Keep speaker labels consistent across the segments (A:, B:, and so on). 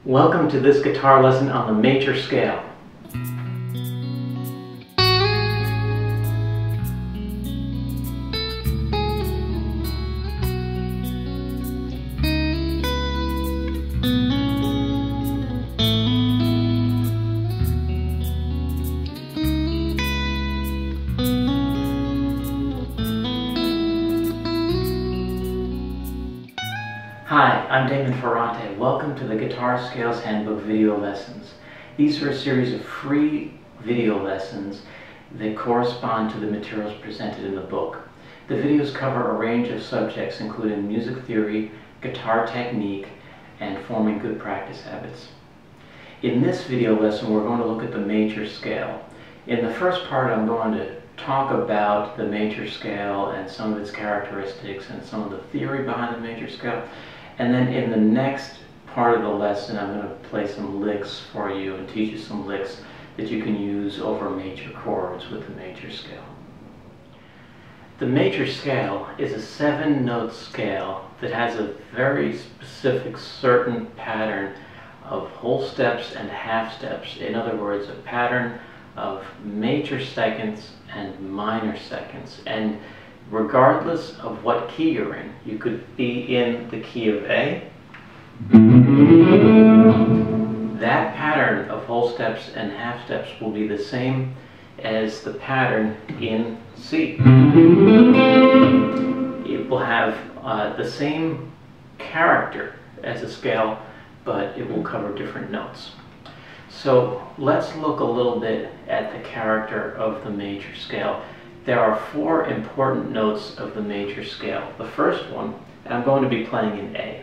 A: Welcome to this guitar lesson on the major scale. Hi, I'm Damon Ferrante. Welcome to the Guitar Scales Handbook video lessons. These are a series of free video lessons that correspond to the materials presented in the book. The videos cover a range of subjects including music theory, guitar technique, and forming good practice habits. In this video lesson, we're going to look at the major scale. In the first part, I'm going to talk about the major scale and some of its characteristics and some of the theory behind the major scale. And then in the next part of the lesson, I'm going to play some licks for you and teach you some licks that you can use over major chords with the major scale. The major scale is a 7-note scale that has a very specific certain pattern of whole steps and half steps. In other words, a pattern of major seconds and minor seconds. And regardless of what key you're in, you could be in the key of A. That pattern of whole steps and half steps will be the same as the pattern in C. It will have the same character as a scale, but it will cover different notes. So let's look a little bit at the character of the major scale. There are 4 important notes of the major scale. The first one, and I'm going to be playing in A.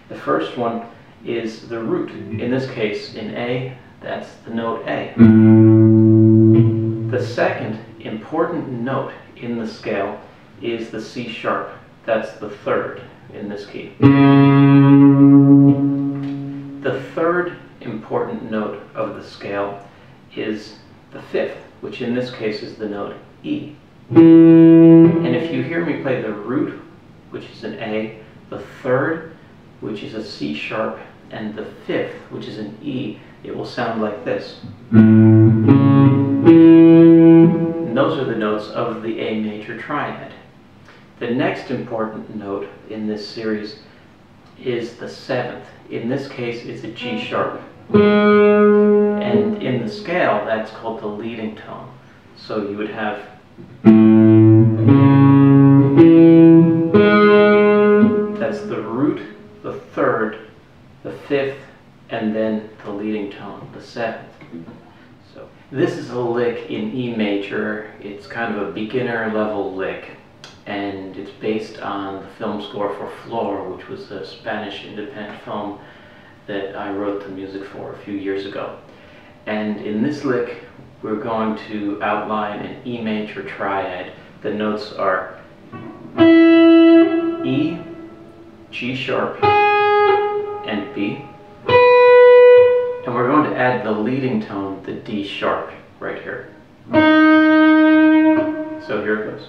A: The first one is the root. In this case, in A, that's the note A. The second important note in the scale is the C sharp. That's the third in this key. The third important note of the scale is the fifth, which in this case is the note E. And if you hear me play the root, which is an A, the third, which is a C sharp, and the fifth, which is an E, it will sound like this. And those are the notes of the A major triad. The next important note in this series is the 7th. In this case, it's a G sharp. And in the scale, that's called the leading tone. So you would have that's the root, the third, the fifth, and then the leading tone, the 7th. So this is a lick in E major. It's kind of a beginner level lick, and it's based on the film score for Floor, which was a Spanish independent film that I wrote the music for a few years ago. And in this lick, we're going to outline an E major triad. The notes are E, G sharp, and B. And we're going to add the leading tone, the D sharp, right here. So here it goes.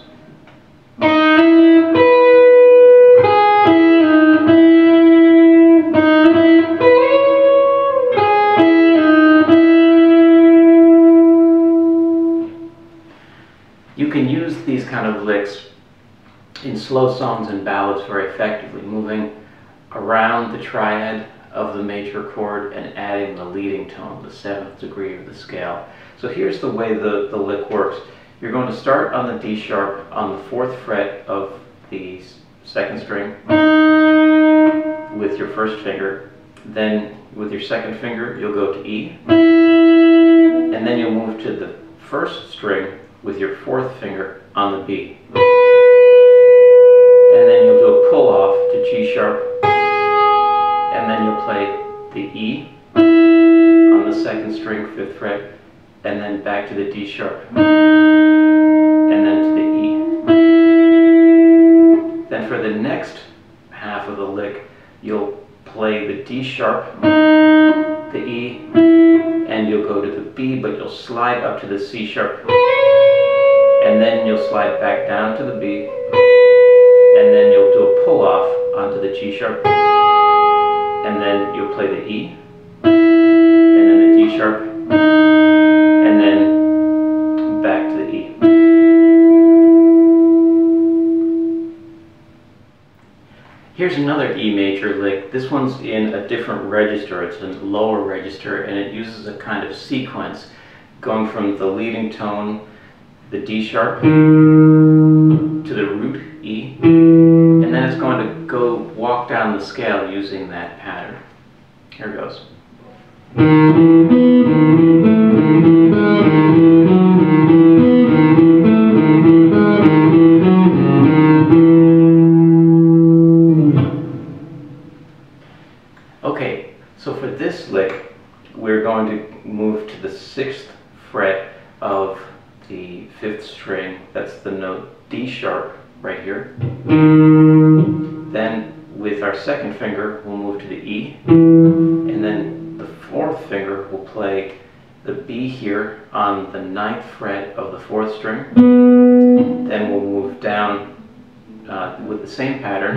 A: You can use these kind of licks in slow songs and ballads very effectively, moving around the triad of the major chord and adding the leading tone, the 7th degree of the scale. So here's the way the lick works. You're going to start on the D sharp on the 4th fret of the 2nd string with your 1st finger. Then with your 2nd finger, you'll go to E. And then you'll move to the 1st string with your 4th finger on the B. And then you'll do a pull off to G sharp, and then you'll play the E on the 2nd string, 5th fret, and then back to the D sharp, and then to the E. Then for the next half of the lick, you'll play the D sharp, the E, and you'll go to the B, but you'll slide up to the C sharp, and then you'll slide back down to the B, and then you'll do a pull off onto the G sharp, and then you'll play the E, D sharp, and then back to the E. Here's another E major lick. This one's in a different register. It's a lower register, and it uses a kind of sequence going from the leading tone, the D sharp, to the root E, and then it's going to go walk down the scale using that pattern. Here it goes. Okay, so for this lick, we're going to move to the 6th fret of the 5th string. That's the note D sharp right here. Then with our 2nd finger, we'll move to the E, and then the 4th finger will play the B here on the 9th fret of the 4th string. Then we'll move down with the same pattern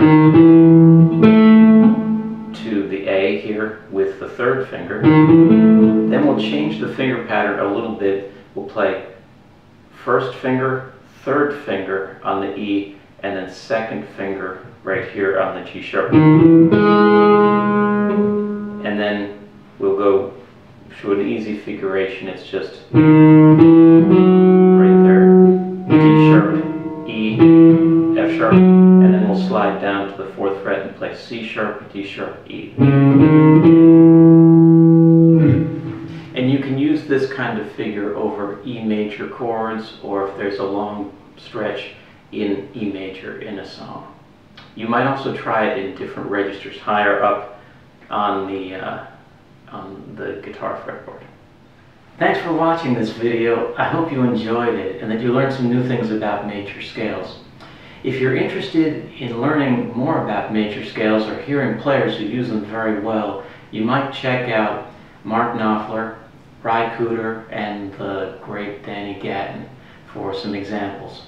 A: to the A here with the 3rd finger. Then we'll change the finger pattern a little bit. We'll play 1st finger, 3rd finger on the E, and then 2nd finger right here on the G sharp. And then we'll go to an easy figuration. It's just right there, D sharp, E, F sharp, and then we'll slide down to the 4th fret and play C sharp, D sharp, E. And you can use this kind of figure over E major chords, or if there's a long stretch in E major in a song. You might also try it in different registers higher up on the guitar fretboard. Thanks for watching this video. I hope you enjoyed it and that you learned some new things about major scales. If you're interested in learning more about major scales or hearing players who use them very well, you might check out Mark Knopfler, Ry Cooder, and the great Danny Gatton for some examples.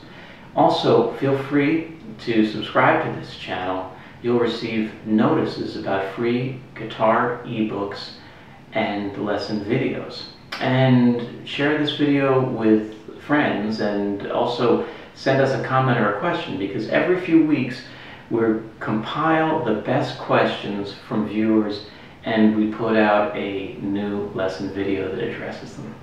A: Also, feel free to subscribe to this channel. You'll receive notices about free guitar ebooks and lesson videos. And share this video with friends, and also send us a comment or a question, because every few weeks we compile the best questions from viewers and we put out a new lesson video that addresses them.